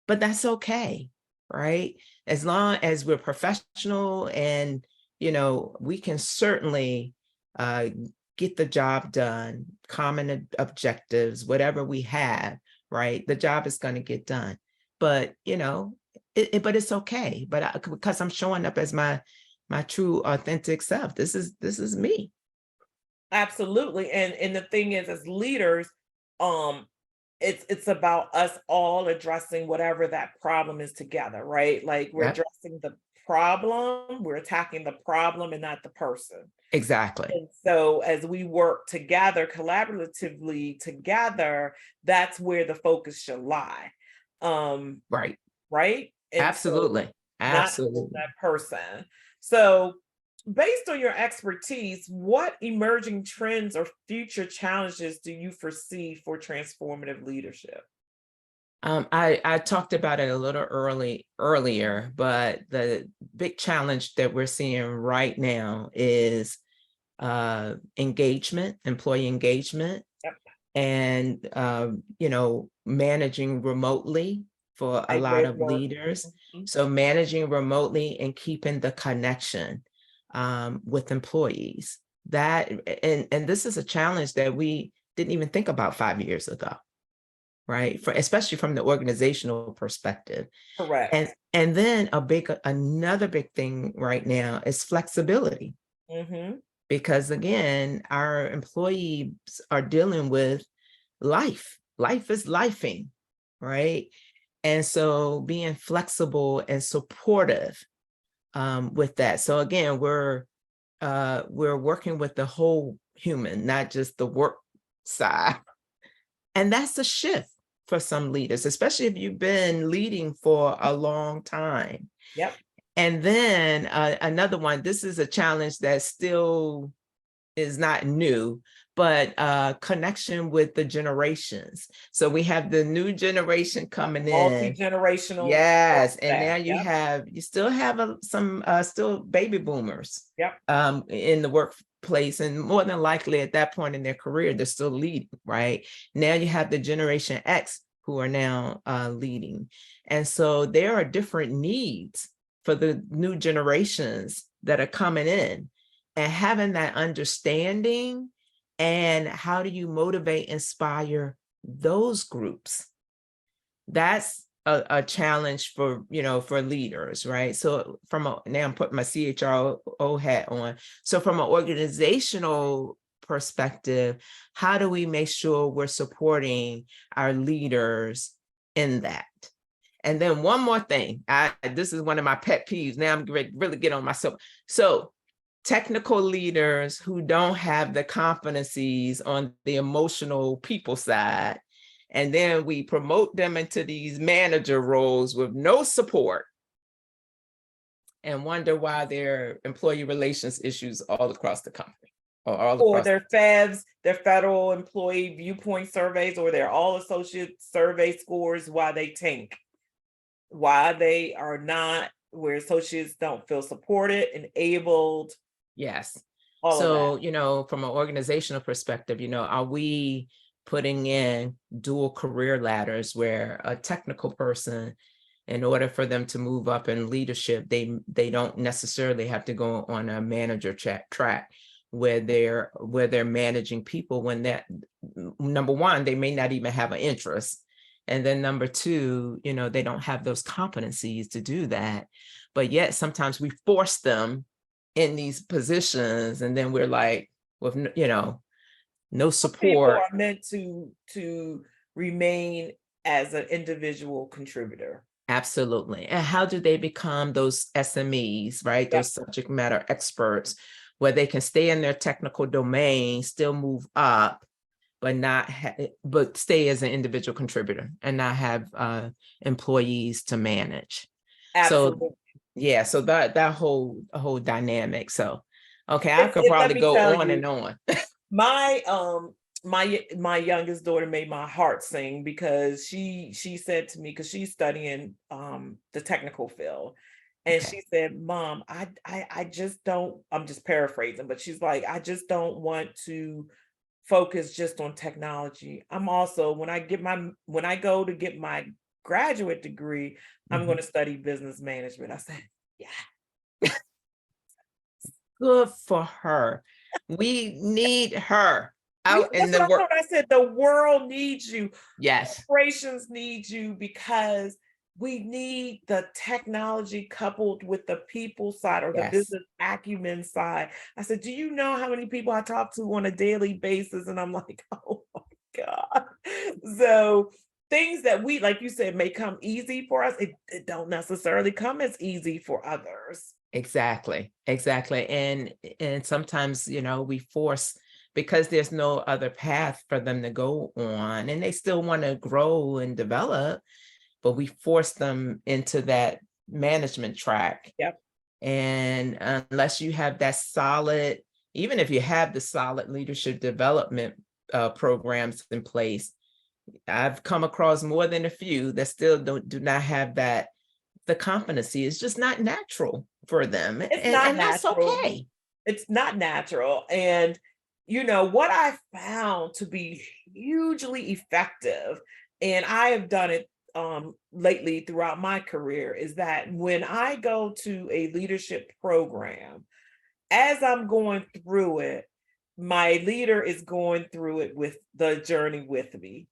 but that's okay, right? As long as we're professional and, we can certainly uh, get the job done, common objectives, whatever we have, right? The job is going to get done. But, but it's okay. But because I'm showing up as my true authentic self. This is me. Absolutely. And the thing is, as leaders, um, it's about us all addressing whatever that problem is together, right? Like, we're Yep, addressing the problem, we're attacking the problem and not the person. exactly. And so as we work together, collaboratively together, that's where the focus should lie. Um, Right. right? And so, Absolutely. not on Absolutely. that person. So, based on your expertise, what emerging trends or future challenges do you foresee for transformative leadership? I talked about it a little earlier, but the big challenge that we're seeing right now is engagement, employee engagement, Yep, and managing remotely for a lot hybrid of work. leaders. Mhm. So managing remotely and keeping the connection with employees. That and this is a challenge that we didn't even think about 5 years ago, right? Especially from the organizational perspective. And Correct. and then another big thing right now is flexibility, Hmm. because again, our employees are dealing with life. Life is lifing, right? And so being flexible and supportive with that. So again, we're working with the whole human, not just the work side. And that's a shift for some leaders, especially if you've been leading for a long time. Yep. And then another one, this is a challenge that still is not new, but connection with the generations. So we have the new generation coming in. Multi-generational Yes, and now staff. Yep. you still have some still baby boomers Yep. in the workplace, and more than likely at that point in their career, they're still leading, right? Now you have the Generation X who are now leading. And so there are different needs for the new generations that are coming in, and having that understanding, and how do you motivate, inspire those groups? That's a challenge for for leaders, right? So now I'm putting my CHRO hat on. So from an organizational perspective, how do we make sure we're supporting our leaders in that? And then one more thing, this is one of my pet peeves. Now I'm ready to really get on myself. So technical leaders who don't have the competencies on the emotional people side, and then we promote them into these manager roles with no support, and wonder why there are employee relations issues all across the company, or all Or across. their FEVs, their federal employee viewpoint surveys, or their all associate survey scores, why they tank, why they are not, where associates don't feel supported, enabled, Yes. all of that. So, from an organizational perspective, are we putting in dual career ladders where a technical person, in order for them to move up in leadership, they don't necessarily have to go on a manager track where they're managing people, when that, number one, they may not even have an interest. And then number two, they don't have those competencies to do that. But yet sometimes we force them in these positions, and then we're like, with no People support. are meant to remain as an individual contributor. Absolutely. And how do they become those SMEs, right? Yep, Those subject matter experts, where they can stay in their technical domain, still move up, but but stay as an individual contributor and not have employees to manage. So absolutely. yeah, so that whole dynamic. So okay, I could Let probably me tell go on you, and on. my my youngest daughter made my heart sing because she said to me, because she's studying the technical field, and Okay. she said, Mom, I just don't, I'm just paraphrasing, but she's like, I just don't want to focus just on technology. I'm also, when I go to get my graduate degree, I'm going Mhm. to study business management. I said, yeah. Good for her. We need her out in That's the what I work. thought. I said the world needs you. Yes. Corporations need you because we need the technology coupled with the people side or the Yes. business acumen side. I said, do you know how many people I talk to on a daily basis? And I'm like, oh my God. So things that we, like you said, may come easy for us, it don't necessarily come as easy for others. Exactly. Exactly. And sometimes, we force because there's no other path for them to go on and they still want to grow and develop, but we force them into that management track. Yep. And unless you have that solid, even if you have the solid leadership development programs in place, I've come across more than a few that still do not have that. The competency is just not natural for them, It's and not that's natural. okay. It's not natural. And what I found to be hugely effective, and I have done it lately throughout my career, is that when I go to a leadership program, as I'm going through it, my leader is going through it with the journey with me.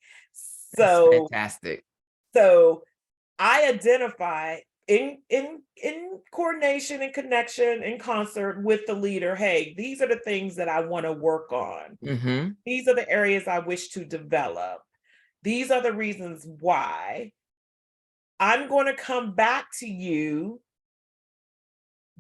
That's So fantastic. so I identify in coordination and connection in concert with the leader, hey, these are the things that I want to work on. Mhm. These are the areas I wish to develop. These are the reasons why. I'm going to come back to you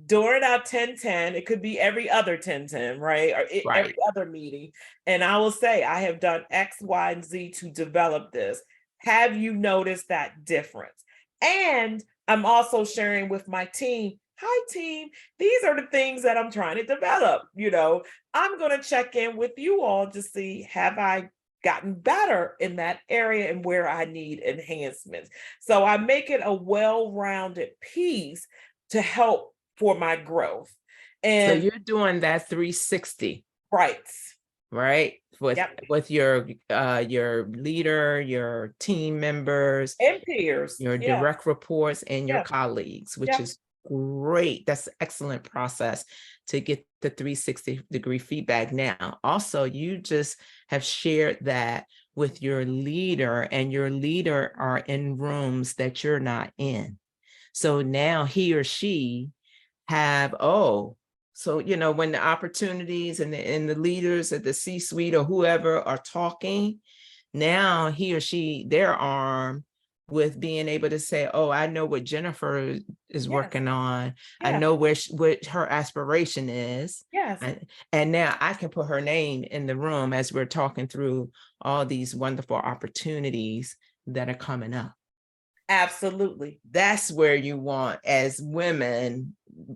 during our 10-10. It could be every other 10-10, right? Or every Right. other meeting. And I will say, I have done X, Y, and Z to develop this. Have you noticed that difference? And I'm also sharing with my team, hi, team, these are the things that I'm trying to develop. I'm going to check in with you all to see, have I gotten better in that area and where I need enhancements? So I make it a well rounded piece to help for my growth. So And you're doing that 360, right. right? With Yep. with your leader, your team members, And peers. your Yeah. direct reports, and your Yeah. colleagues, which Yeah. is great. That's an excellent process to get the 360-degree feedback. Now, also, you just have shared that with your leader, and your leader are in rooms that you're not in. So now he or she have, so when the opportunities and the leaders at the C-suite or whoever are talking, now he or she, they're armed with being able to say, oh, I know what Jennifer is Yes. working on. I Yeah. know what her aspiration is. Yes. And now I can put her name in the room as we're talking through all these wonderful opportunities that are coming up. Absolutely. That's where you want, as women,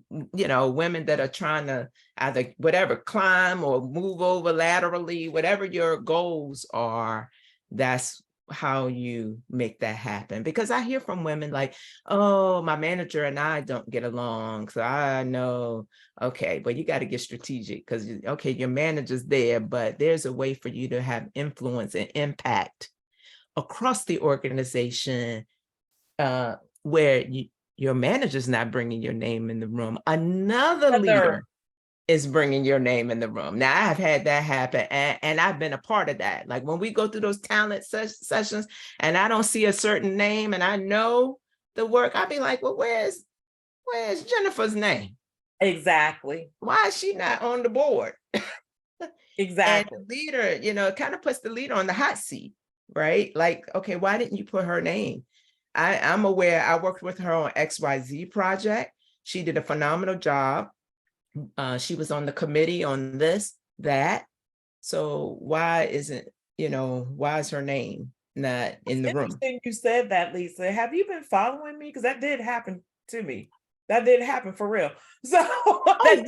women that are trying to either whatever climb or move over laterally, whatever your goals are. That's how you make that happen. Because I hear from women like, oh, my manager and I don't get along, so I know. Okay, but you got to get strategic, because okay, your manager's there, but there's a way for you to have influence and impact across the organization, uh, where your manager's not bringing your name in the room. Another Other. leader is bringing your name in the room. Now, I have had that happen, and I've been a part of that. Like when we go through those talent sessions and I don't see a certain name and I know the work, I'll be like, well, where's Jennifer's name? Exactly. Why is she not on the board? And Exactly. the leader, it kind of puts the leader on the hot seat, right? Like, okay, why didn't you put her name? I'm aware. I worked with her on XYZ project. She did a phenomenal job. She was on the committee on this, that. So why isn't, why is her name not in the It's room? interesting you said that, Lisa. Have you been following me? Because that did happen to me. That did happen for real. So Oh,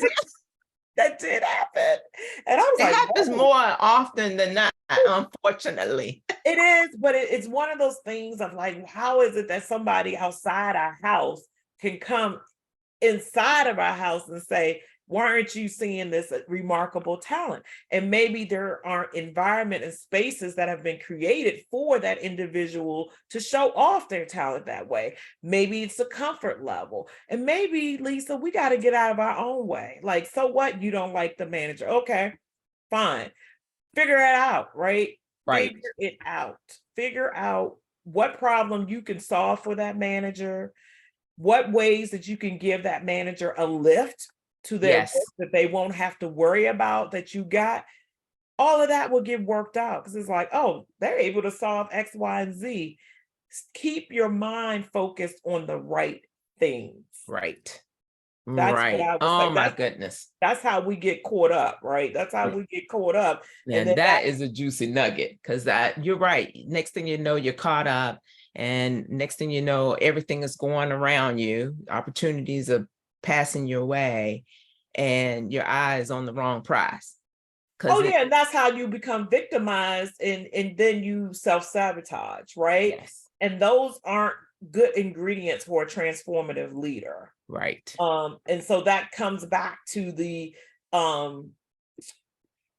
that did happen. And I was it like, happens whoa. more often than not, unfortunately. It is, but it's one of those things of like, how is it that somebody outside our house can come inside of our house and say, why aren't you seeing this remarkable talent? And maybe there are environment and spaces that have been created for that individual to show off their talent that way. Maybe it's a comfort level. And maybe, Lisa, we got to get out of our own way. Like, so what? You don't like the manager. Okay, fine. Figure it out, right? Right. Figure it out. Figure out what problem you can solve for that manager, what ways that you can give that manager a lift to their work Yes. that they won't have to worry about that you got. All of that will get worked out because it's like, oh, they're able to solve X, Y, and Z. Keep your mind focused on the right things. Right. That's what Right. I would say. Oh my goodness. That's how we get caught up, right? That's how we get caught up. And And then that is a juicy nugget, because you're right. Next thing you know, you're caught up, and next thing you know, everything is going around you. Opportunities are passing your way, and your eye is on the wrong prize. oh Because yeah, and that's how you become victimized and then you self-sabotage, right? yes, And those aren't good ingredients for a transformative leader. right. And so that comes back to um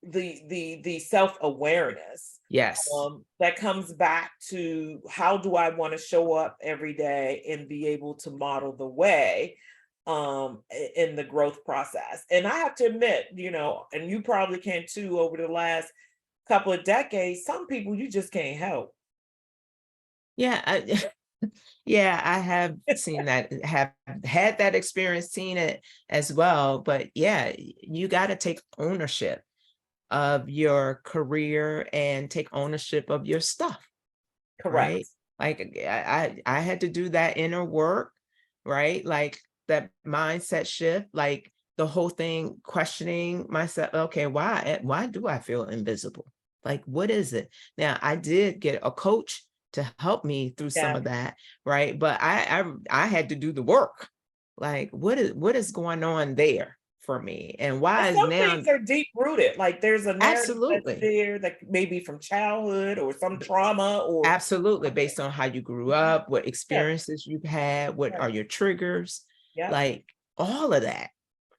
the self-awareness. Yes, That comes back to how do I want to show up every day and be able to model the way in the growth process. And I have to admit, and you probably can too, over the last couple of decades, some people you just can't help. yeah. Yeah, I have seen that, have had that experience, seen it as well. But yeah, you got to take ownership of your career and take ownership of your stuff, right? Correct. Like I had to do that inner work, right? Like that mindset shift, like the whole thing, questioning myself. Okay, why do I feel invisible? Like, what is it? Now, I did get a coach to help me through some Yeah. of that, right? But I had to do the work. Like, what is going on there for me, and And why is some now? things are deep rooted. Like there's a narrative that's Absolutely. there that may be from childhood or some trauma or Absolutely, based on how you grew Mhm. up, what Yeah, experiences you've had, what right. are your triggers, Yeah. like all of that.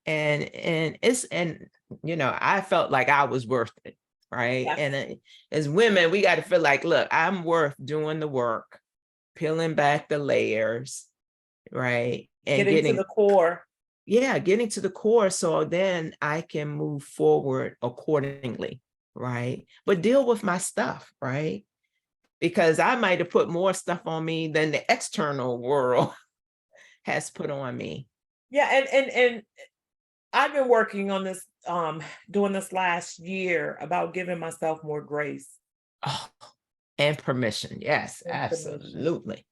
And I felt like I was worth it, right? Yes. And as women, we got to feel like, look, I'm worth doing the work, peeling back the layers, right? And Getting to the core. getting to the core, so then I can move forward accordingly, right? But deal with my stuff, right? Because I might have put more stuff on me than the external world has put on me. Yeah, and I've been working on this, doing this last year about giving myself more grace Oh, and permission. Yes, and permission absolutely.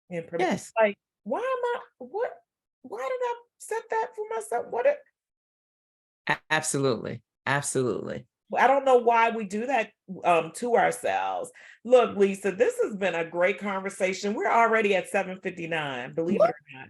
and permission. Yes, Like, why am I what why did I set that for myself? absolutely. Absolutely. I don't know why we do that to ourselves. Look, Lisa, this has been a great conversation. We're already at 7:59, believe it What? or not.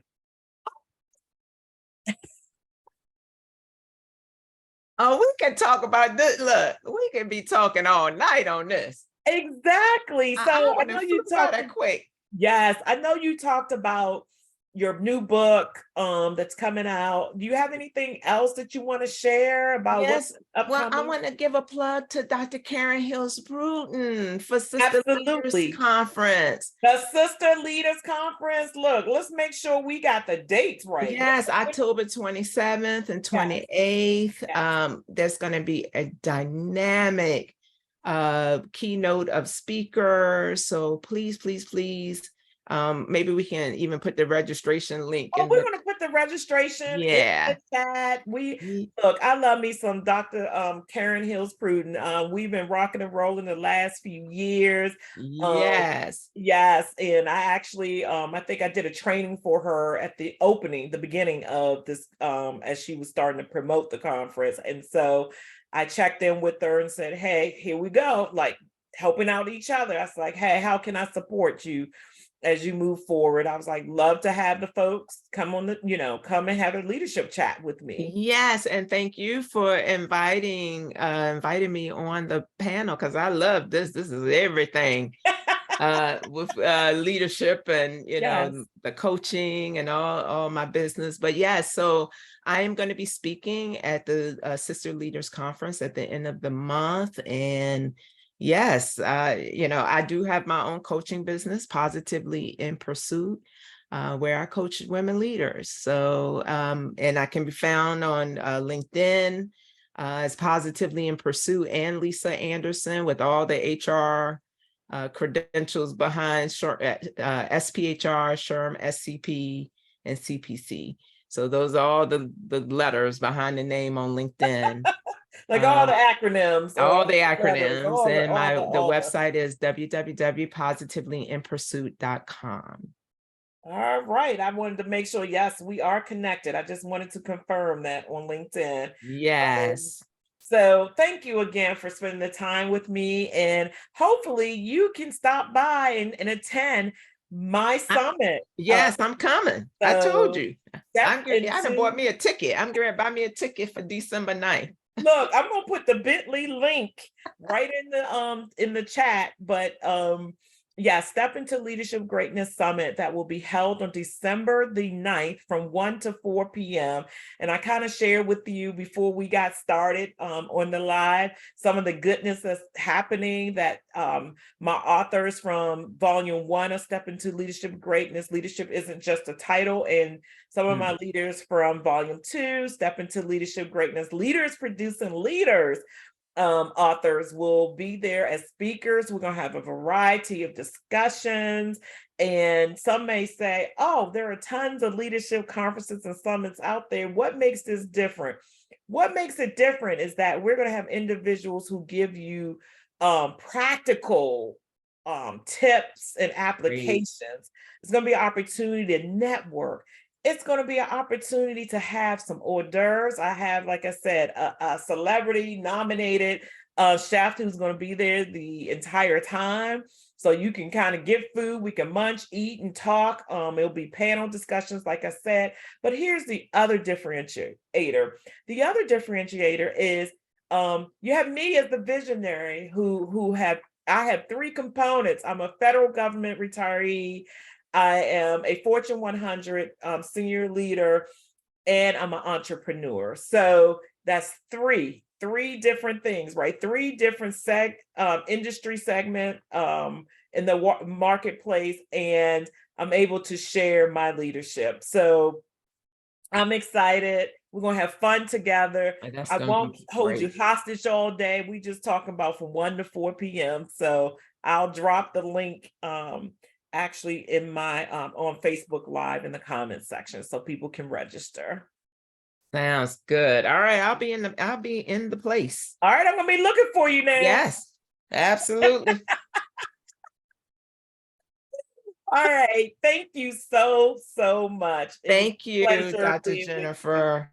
Oh, we can talk about this. Look, we can be talking all night on this. Exactly. So I I know would you flew by talked. that quick. Yes, I know you talked about your new book that's coming out. Do you have anything else that you want to share about what's Yes. Well, I upcoming? want to give a plug to Dr. Karen Hills Bruton for Sister Leaders Absolutely. Conference. The Sister Leaders Conference. Look, let's make sure we got the dates right. Yes, October 27th and Yes, 28th. yes. There's going to be a dynamic keynote of speakers. So please, please, please maybe we can even put the registration link Oh, in we're the, gonna put the registration in yeah. the chat. Look, I love me some Dr. Karen Hills Pruden. We've been rocking and rolling the last few years. Um, Yes. yes, and I actually I think I did a training for her at the beginning of this as she was starting to promote the conference. And so I checked in with her and said, "Hey, here we go." Like helping out each other. I was like, "Hey, how can I support you as you move forward?" I was like, love to have the folks come on come and have a leadership chat with me. Yes, and thank you for inviting me on the panel, because I love this. This is everything with leadership and Yes. the coaching and all my business. But yeah, so I am going to be speaking at the Sister Leaders Conference at the end of the month. And yes, I do have my own coaching business, Positively in Pursuit, where I coach women leaders. So, and I can be found on LinkedIn as Positively in Pursuit, and Lisa Anderson, with all the HR credentials behind SPHR, SHRM, SCP, and CPC. So those are all the letters behind the name on LinkedIn. Like all the acronyms or All all the the letters, acronyms, and the all the. website is www.positivelyinpursuit.com. All right. I wanted to make sure, yes, we are connected. I just wanted to confirm that on LinkedIn. Um, Yes. so thank you again for spending the time with me. And hopefully you can stop by and attend my I- summit. yes, I'm coming. I told So you. step I done bought into. me a ticket. I'm going to buy me a ticket for December 9th. Look, I'm gonna put the bit.ly link right in the chat, but yeah, step into Leadership Greatness Summit that will be held on December the 9th from 1 to 4 p.m. And I kind of shared with you before we got started on the live some of the goodness that's happening, that my authors from volume 1 of Step into Leadership Greatness, Leadership Isn't Just a Title, and some of my leaders from volume 2, Step into Leadership Greatness, Leaders Producing Leaders, authors will be there as speakers. We're going to have a variety of discussions. And some may say, oh, there are tons of leadership conferences and summits out there. What makes this different? What makes it different is that we're going to have individuals who give you practical tips and applications. It's going to be an opportunity to network. It's going to be an opportunity to have some hors d'oeuvres. I have, like I said, a celebrity nominated chef who's going to be there the entire time. So you can kind of get food, we can munch, eat, and talk. It'll be panel discussions, like I said. But here's the other differentiator. The other differentiator is you have me as the visionary I have 3 components. I'm a federal government retiree. I am a Fortune 100 senior leader, and I'm an entrepreneur. So that's three different things, right? 3 different industry segment in the marketplace, and I'm able to share my leadership. So I'm excited. We're gonna have fun together. That's I going to won't be hold you great. hostage all day. We just talking about from 1 to 4 p.m. So I'll drop the link actually in my on Facebook Live in the comments section so people can register. Sounds good. All right, I'll be in the place. All right, I'm gonna be looking for you now. Yes, absolutely. All right, thank you so much. It was Thank a you, pleasure Dr. being with you. Jennifer.